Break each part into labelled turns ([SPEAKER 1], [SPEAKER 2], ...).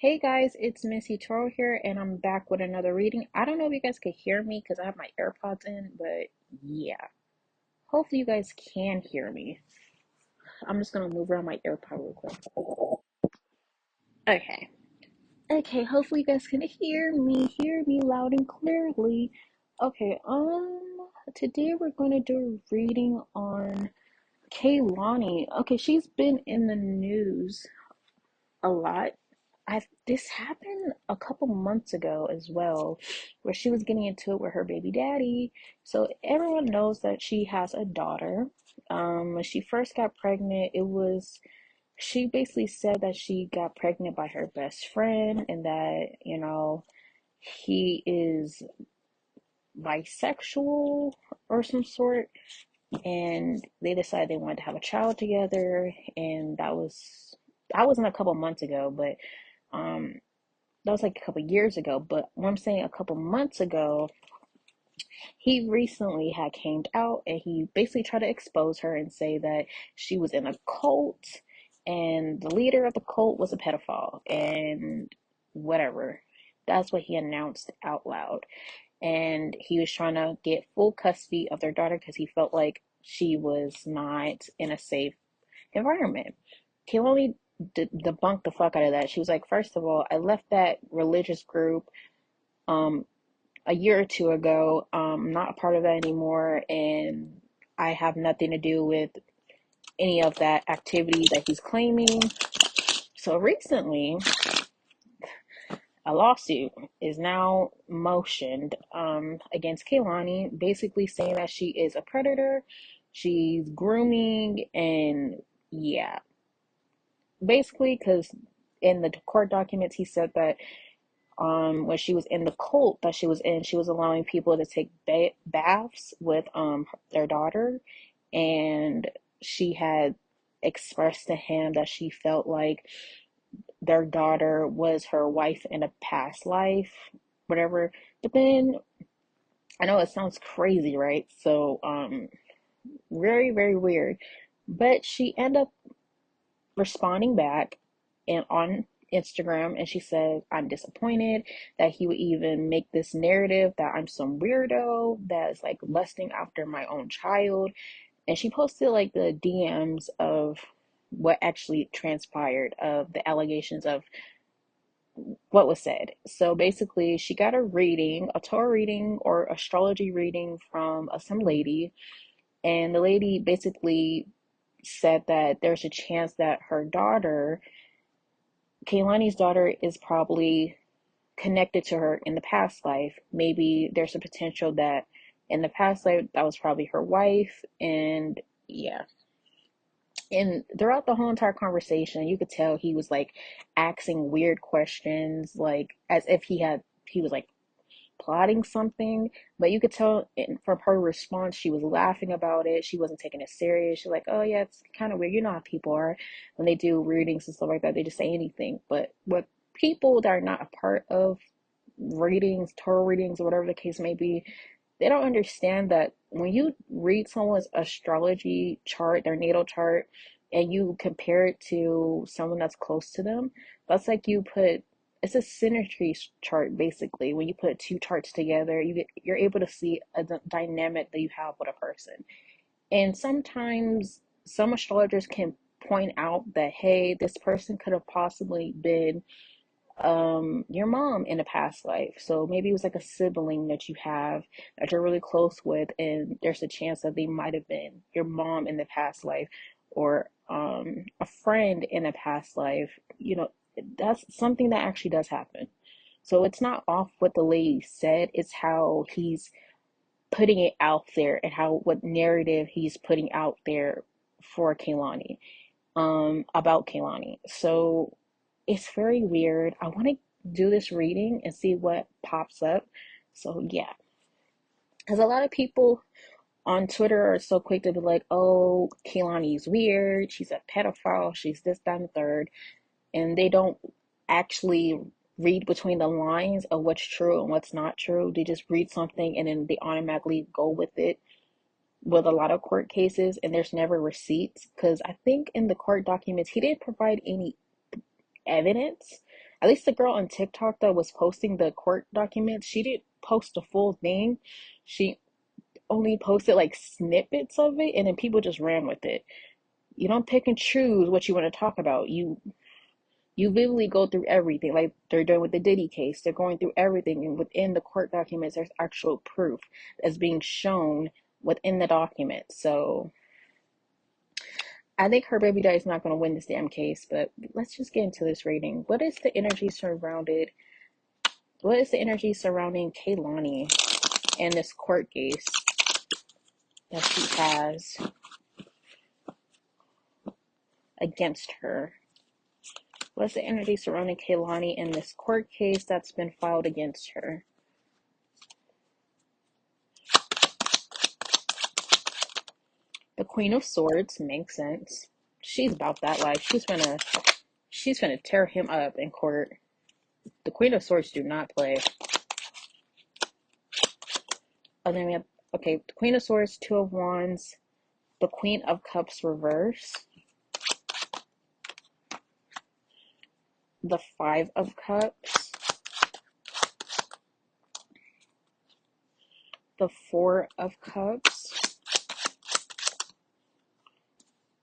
[SPEAKER 1] Hey guys, it's Missy Toro here, and I'm back with another reading. I don't know if you guys could hear me because I have my AirPods in, but yeah, hopefully you guys can hear me. I'm just gonna move around my AirPod real quick. Okay, okay, hopefully you guys can hear me loud and clearly. Okay, today we're gonna do a reading on Kehlani. Okay, she's been in the news a lot. I This happened a couple months ago as well, where she was getting into it with her baby daddy. So everyone knows that she has a daughter. When she first got pregnant, she basically said that she got pregnant by her best friend and that, he is bisexual or some sort, and they decided they wanted to have a child together, and that wasn't a couple months ago, but um that was like a couple years ago. But what I'm saying, a couple months ago, he recently had came out and he basically tried to expose her and say that she was in a cult and the leader of the cult was a pedophile and whatever. That's what he announced out loud. And he was trying to get full custody of their daughter because he felt like she was not in a safe environment. Kehlani debunked the fuck out of that. She was like, first of all, I left that religious group um a year or two ago. I'm not a part of that anymore, and I have nothing to do with any of that activity that he's claiming. So recently, a lawsuit is now motioned against Kehlani, basically saying that she is a predator, she's grooming, and yeah, basically, because in the court documents he said that when she was in the cult that she was in, she was allowing people to take baths with their daughter, and she had expressed to him that she felt like their daughter was her wife in a past life, whatever. But then I know it sounds crazy, right? So very, very weird. But she ended up responding back and on Instagram, and she said, I'm disappointed that he would even make this narrative that I'm some weirdo that's like lusting after my own child. And she posted like the DMs of what actually transpired, of the allegations of what was said. So basically, she got a reading, a Torah reading or astrology reading from some lady, and the lady basically said that there's a chance that her daughter, Kehlani's daughter, is probably connected to her in the past life. Maybe there's a potential that in the past life that was probably her wife, and yeah. And throughout the whole entire conversation, you could tell he was like asking weird questions, like as if he was like plotting something. But you could tell from her response, she was laughing about it. She wasn't taking it serious. She's like, oh yeah, it's kind of weird. You know how people are when they do readings and stuff like that. They just say anything. But what people that are not a part of readings, tarot readings, or whatever the case may be, they don't understand that when you read someone's astrology chart, their natal chart, and you compare it to someone that's close to them, that's like it's a synergy chart basically. When you put two charts together, you're able to see a dynamic that you have with a person. And sometimes some astrologers can point out that, hey, this person could have possibly been your mom in a past life. So maybe it was like a sibling that you have that you're really close with, and there's a chance that they might have been your mom in the past life, or a friend in a past life. That's something that actually does happen. So it's not off what the lady said, it's how he's putting it out there and how what narrative he's putting out there for Kehlani, about Kehlani. So it's very weird. I want to do this reading and see what pops up. So yeah, because a lot of people on Twitter are so quick to be like, "Oh, Kehlani's weird. She's a pedophile. She's this, that, and the third," and they don't actually read between the lines of what's true and what's not true. They just read something and then they automatically go with it. With a lot of court cases, and there's never receipts, because I think in the court documents he didn't provide any evidence At least the girl on TikTok that was posting the court documents, she didn't post the full thing. She only posted like snippets of it, and then people just ran with it. You don't pick and choose what you want to talk about. You vividly go through everything, like they're doing with the Diddy case. They're going through everything, and within the court documents, there's actual proof that's being shown within the documents. So I think her baby daddy's not going to win this damn case. But let's just get into this rating. What is the energy surrounding Kehlani and this court case that she has against her? What's the energy surrounding Kehlani in this court case that's been filed against her? The Queen of Swords makes sense. She's about that life. She's gonna tear him up in court. The Queen of Swords do not play. And then we have, okay, the Queen of Swords, Two of Wands, the Queen of Cups reverse, the Five of Cups, the Four of Cups,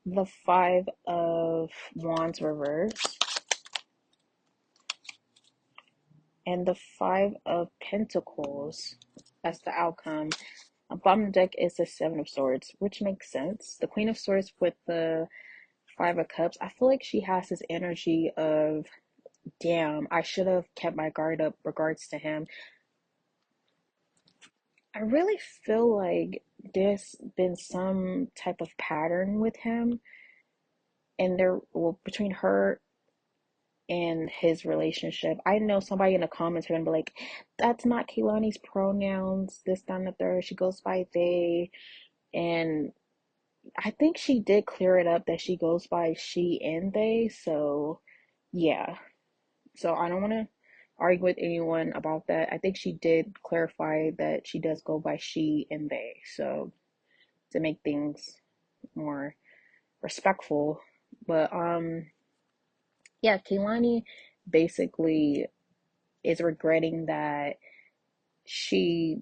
[SPEAKER 1] the Five of Wands reverse, and the Five of Pentacles. That's the outcome. Bottom of the deck is the Seven of Swords, which makes sense. The Queen of Swords with the Five of Cups. I feel like she has this energy of, damn, I should have kept my guard up regards to him. I really feel like there's been some type of pattern with him, and between her and his relationship. I know somebody in the comments are gonna be like, that's not Kehlani's pronouns, this, that, and the third. She goes by they. And I think she did clear it up that she goes by she and they. So, yeah. So I don't want to argue with anyone about that. I think she did clarify that she does go by she and they. So to make things more respectful. But yeah, Kehlani basically is regretting that she,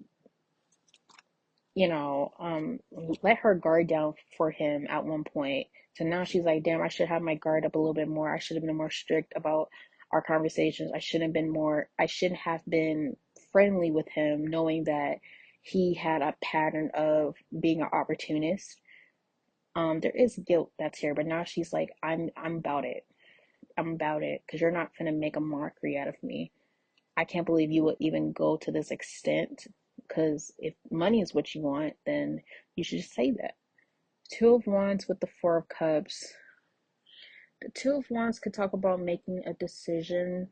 [SPEAKER 1] let her guard down for him at one point. So now she's like, damn, I should have my guard up a little bit more. I should have been more strict about our conversations. I shouldn't have been friendly with him, knowing that he had a pattern of being an opportunist. There is guilt that's here, but now she's like, I'm about it. I'm about it, because you're not gonna make a mockery out of me. I can't believe you would even go to this extent, because if money is what you want, then you should just say that. Two of Wands with the Four of Cups. The Two of Wands could talk about making a decision,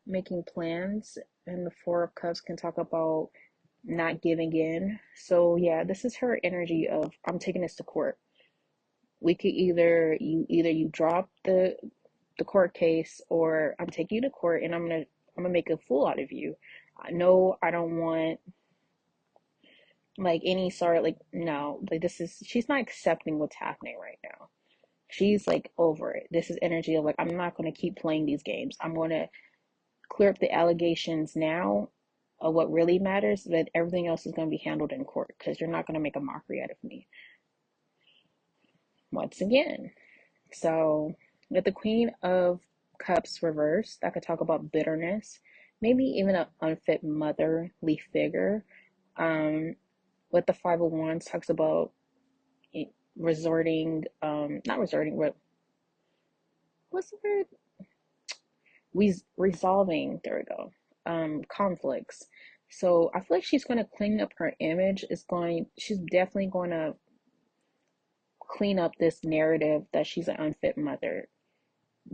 [SPEAKER 1] making plans, and the Four of Cups can talk about not giving in. So yeah, this is her energy of, I'm taking this to court. We could either you drop the court case, or I'm taking you to court and I'm gonna make a fool out of you. No, I don't want like any sort, like, no, like, she's not accepting what's happening right now. She's like over it. This is energy of like, I'm not gonna keep playing these games. I'm gonna clear up the allegations now of what really matters, but everything else is gonna be handled in court, because you're not gonna make a mockery out of me once again. So with the Queen of Cups reversed, that could talk about bitterness, maybe even an unfit motherly figure. With the Five of Wands, talks about not resorting, but what's the word? Resolving, there we go, conflicts. So I feel like she's going to clean up her image. She's definitely going to clean up this narrative that she's an unfit mother.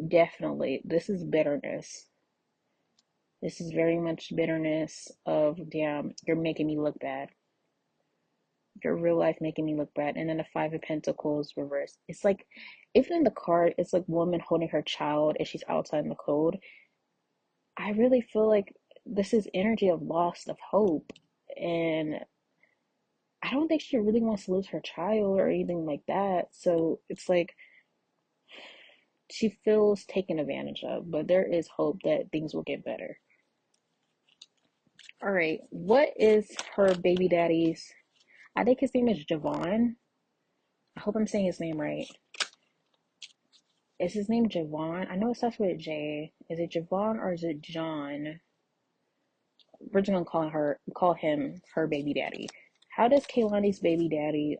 [SPEAKER 1] Definitely. This is bitterness. This is very much bitterness of, damn, you're making me look bad. Your real life making me look bad. And then the Five of Pentacles reversed. It's like, even in the card, it's like woman holding her child and she's outside in the cold. I really feel like this is energy of loss of hope. And I don't think she really wants to lose her child or anything like that. So it's like, She feels taken advantage of, but there is hope that things will get better. All right, what is her baby daddy's? I think his name is Javon. I hope I'm saying his name right. Is his name Javon? I know it starts with a J. Is it Javon or is it John? We're just gonna call him her baby daddy. How does Kehlani's baby daddy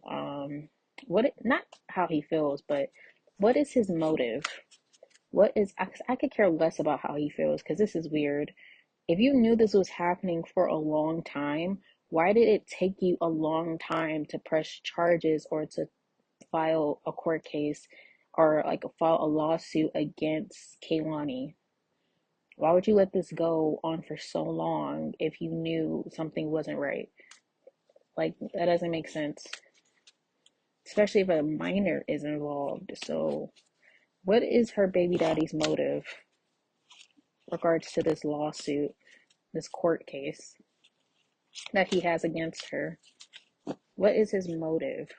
[SPEAKER 1] not how he feels, but what is his motive? What is I could care less about how he feels because this is weird. If you knew this was happening for a long time, why did it take you a long time to press charges or to file a court case or like file a lawsuit against Kehlani? Why would you let this go on for so long if you knew something wasn't right? Like, that doesn't make sense, especially if a minor is involved. So, what is her baby daddy's motive regards to this lawsuit, this court case that he has against her? What is his motive?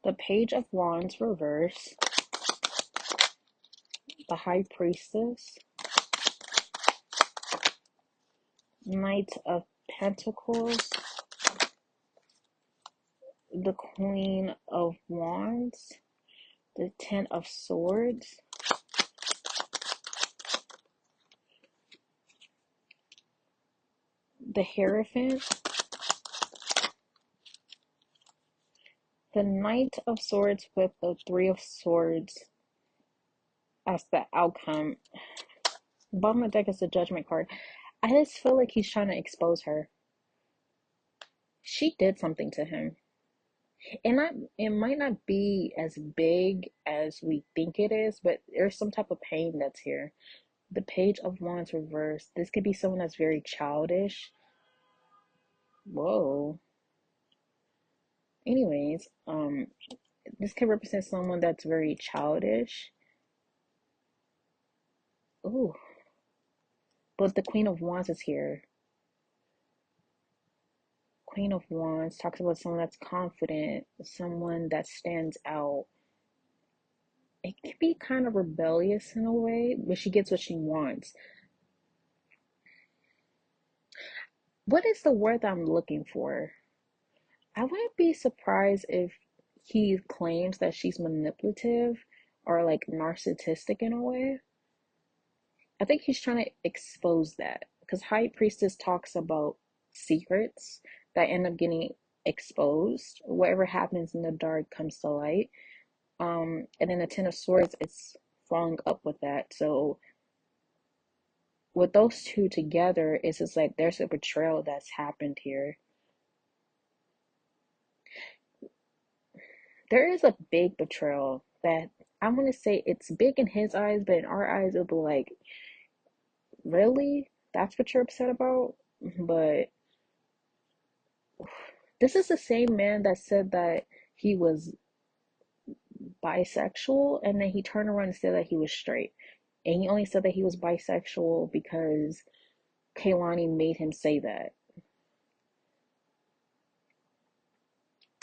[SPEAKER 1] The Page of Wands reverse, the High Priestess, Knight of Pentacles, the Queen of Wands, the Ten of Swords, the Hierophant, the Knight of Swords with the Three of Swords as the outcome. Bottom of the deck is the Judgment card. I just feel like he's trying to expose her. She did something to him. It might not be as big as we think it is, but there's some type of pain that's here. The Page of Wands reversed. This could be someone that's very childish. Whoa. Anyways, this could represent someone that's very childish. Ooh. But the Queen of Wands is here. Queen of Wands talks about someone that's confident, someone that stands out. It can be kind of rebellious in a way, but she gets what she wants. What is the word that I'm looking for? I wouldn't be surprised if he claims that she's manipulative or like narcissistic in a way. I think he's trying to expose that because High Priestess talks about secrets that end up getting exposed. Whatever happens in the dark comes to light. And then the Ten of Swords is following up with that. So with those two together, it's just like there's a betrayal that's happened here. There is a big betrayal that I want to say it's big in his eyes, but in our eyes, it'll be like, really? That's what you're upset about? But this is the same man that said that he was bisexual and then he turned around and said that he was straight. And he only said that he was bisexual because Kehlani made him say that.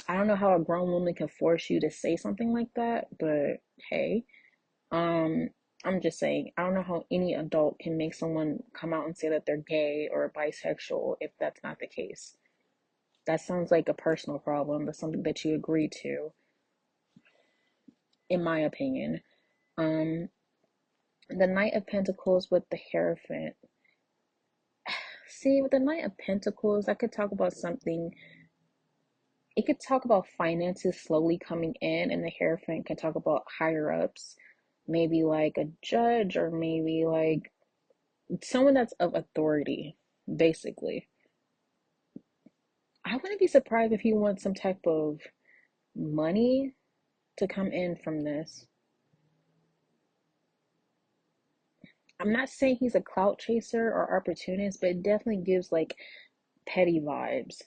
[SPEAKER 1] I don't know how a grown woman can force you to say something like that, but hey, um, I'm just saying, I don't know how any adult can make someone come out and say that they're gay or bisexual if that's not the case. That sounds like a personal problem, but something that you agree to, in my opinion. Um, the Knight of Pentacles with the Hierophant. See, with the Knight of Pentacles, I could talk about something. It could talk about finances slowly coming in, and the Hierophant can talk about higher ups, maybe like a judge or maybe like someone that's of authority, basically. I wouldn't be surprised if he wants some type of money to come in from this. I'm not saying he's a clout chaser or opportunist, but it definitely gives like petty vibes.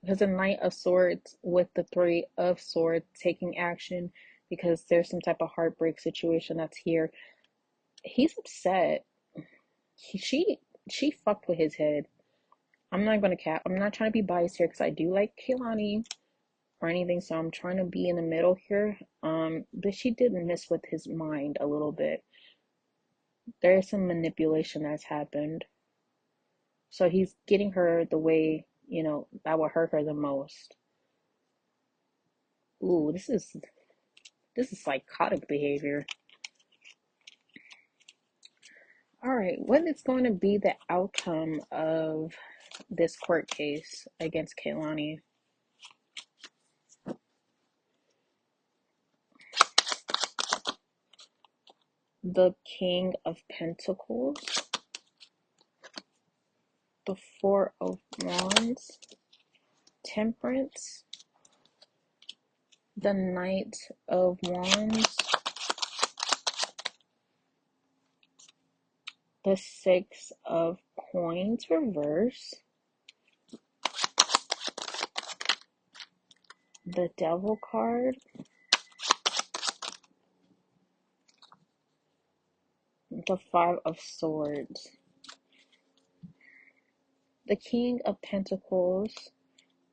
[SPEAKER 1] Because the Knight of Swords with the Three of Swords taking action because there's some type of heartbreak situation that's here. He's upset. She fucked with his head. I'm not gonna cap. I'm not trying to be biased here because I do like Kehlani or anything, so I'm trying to be in the middle here. But she did miss with his mind a little bit. There is some manipulation that's happened. So he's getting her the way, that will hurt her the most. Ooh, this is psychotic behavior. All right, what is going to be the outcome of this court case against Kehlani? The King of Pentacles, the Four of Wands, Temperance, the Knight of Wands, the Six of Coins reverse, the Devil card, the Five of Swords, the King of Pentacles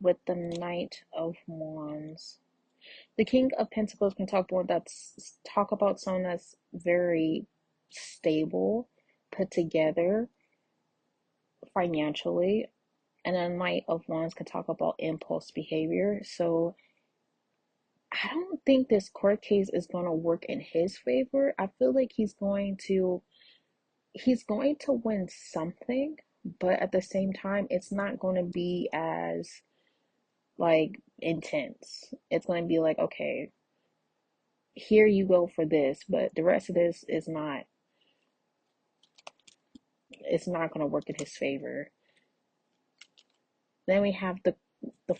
[SPEAKER 1] with the Knight of Wands. The King of Pentacles can talk about someone that's very stable, put together financially, and a Knight of Wands can talk about impulse behavior. So I don't think this court case is going to work in his favor. I feel like he's going to win something, but at the same time, it's not going to be as like intense. It's going to be like, okay, here you go for this, but the rest of this is not, it's not going to work in his favor. Then we have the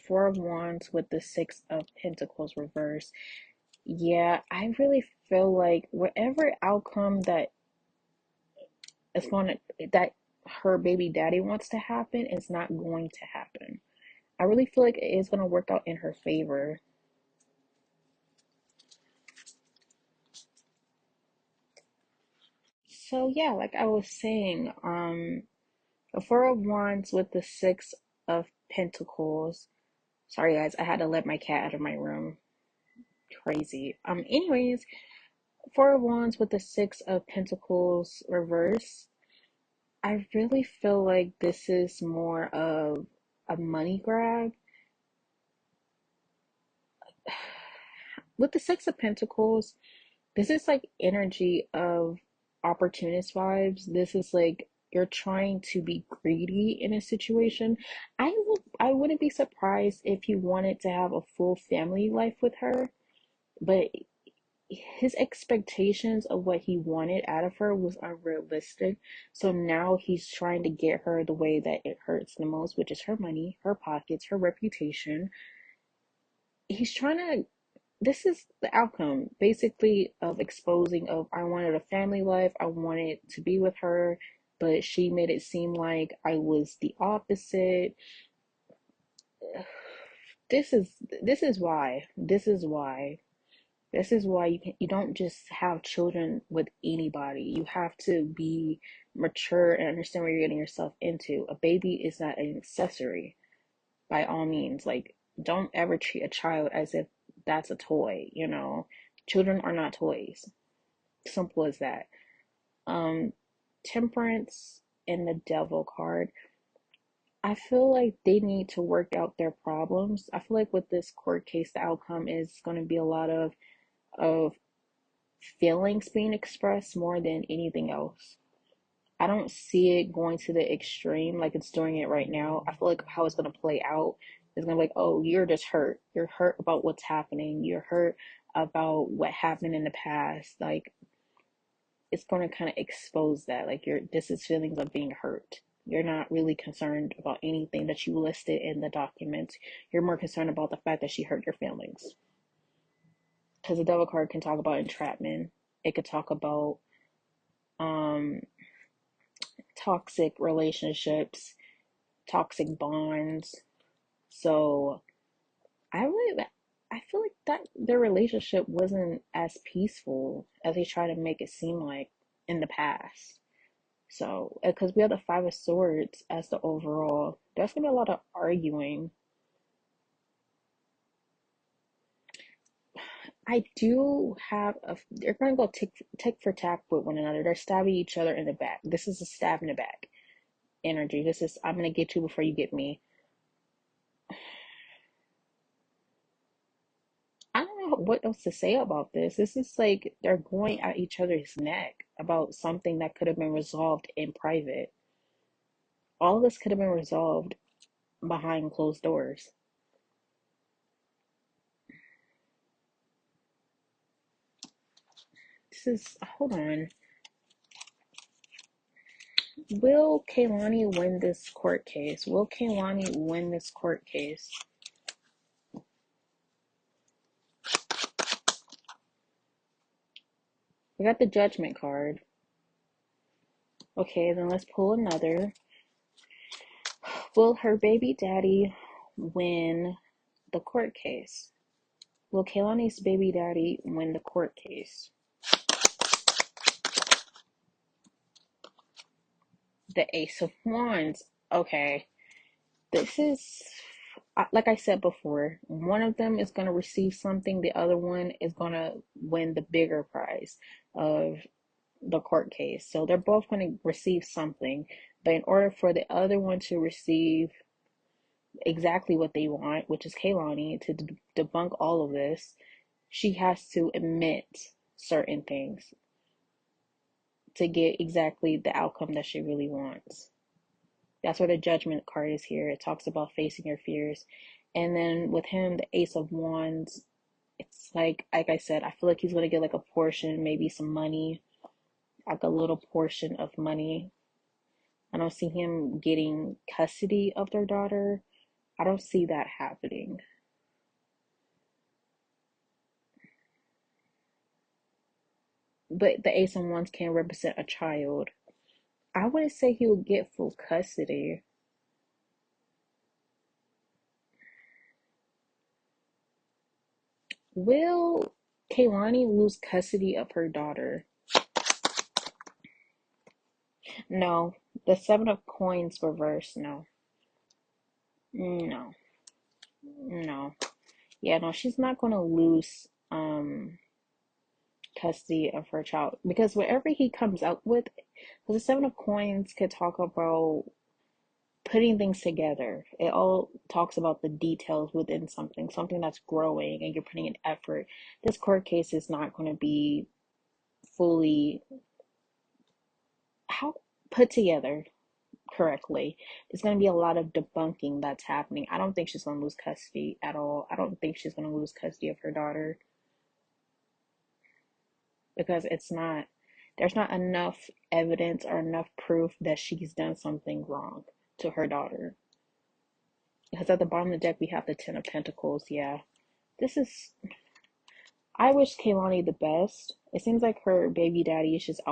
[SPEAKER 1] Four of Wands with the Six of Pentacles reverse. Yeah, I really feel like whatever outcome that her baby daddy wants to happen is not going to happen. I really feel like it is going to work out in her favor. So yeah, like I was saying, the Four of Wands with the Six of Pentacles. Sorry guys, I had to let my cat out of my room. Crazy. Anyways, Four of Wands with the Six of Pentacles reverse. I really feel like this is more of a money grab. With the Six of Pentacles, this is like energy of opportunist vibes. This is like you're trying to be greedy in a situation. I wouldn't be surprised if you wanted to have a full family life with her, but his expectations of what he wanted out of her was unrealistic. So now he's trying to get her the way that it hurts the most, which is her money, her pockets, her reputation. He's trying to This is the outcome basically of exposing of I wanted a family life, I wanted to be with her, but she made it seem like I was the opposite. This is why you don't just have children with anybody. You have to be mature and understand what you're getting yourself into. A baby is not an accessory by all means. Like, don't ever treat a child as if that's a toy. Children are not toys. Simple as that. Um, Temperance and the Devil card. I feel like they need to work out their problems. I feel like with this court case, the outcome is going to be a lot of feelings being expressed more than anything else. I don't see it going to the extreme like it's doing it right now. I feel like how it's going to play out is going to be like, oh, you're just hurt. You're hurt about what's happening. You're hurt about what happened in the past. Like, it's going to kind of expose that. Like, this is feelings of being hurt. You're not really concerned about anything that you listed in the documents. You're more concerned about the fact that she hurt your feelings. Because the Devil card can talk about entrapment. It could talk about um toxic relationships, toxic bonds. So I feel like that their relationship wasn't as peaceful as they try to make it seem like in the past. So, because we have the Five of Swords as the overall, there's gonna be a lot of arguing. I do have they're gonna go tick for tack with one another. They're stabbing each other in the back. This is a stab in the back energy. This is, I'm gonna get you before you get me. I don't know what else to say about this. This is like they're going at each other's neck about something that could have been resolved in private. All this could have been resolved behind closed doors. This is, hold on. Will Kehlani win this court case? Will Kehlani win this court case? We got the judgment card. Okay, then let's pull another. Will her baby daddy win the court case? Will Kehlani's baby daddy win the court case? The Ace of Wands. Okay, this is, like I said before, one of them is going to receive something, the other one is going to win the bigger prize of the court case. So they're both going to receive something, but in order for the other one to receive exactly what they want, which is Kehlani, to debunk all of this, she has to admit certain things to get exactly the outcome that she really wants. That's where the judgment card is here. It talks about facing your fears. And then with him, the Ace of Wands, it's like I said, I feel like he's gonna get like a portion, maybe some money, like a little portion of money. I don't see him getting custody of their daughter. I don't see that happening. But the Ace of Wands can represent a child. I wouldn't say he would get full custody. Will Kehlani lose custody of her daughter? No. The Seven of Coins reverse, no. No. No. Yeah, no, she's not gonna lose custody of her child, because whatever he comes up with, because the Seven of Coins could talk about putting things together. It all talks about the details within something that's growing and you're putting in effort. This court case is not going to be fully how put together correctly. There's going to be a lot of debunking that's happening. I don't think she's going to lose custody at all. I don't think she's going to lose custody of her daughter, because there's not enough evidence or enough proof that she's done something wrong to her daughter. Because at the bottom of the deck we have the Ten of Pentacles. Yeah, this is, I wish Kehlani the best. It seems like her baby daddy is just out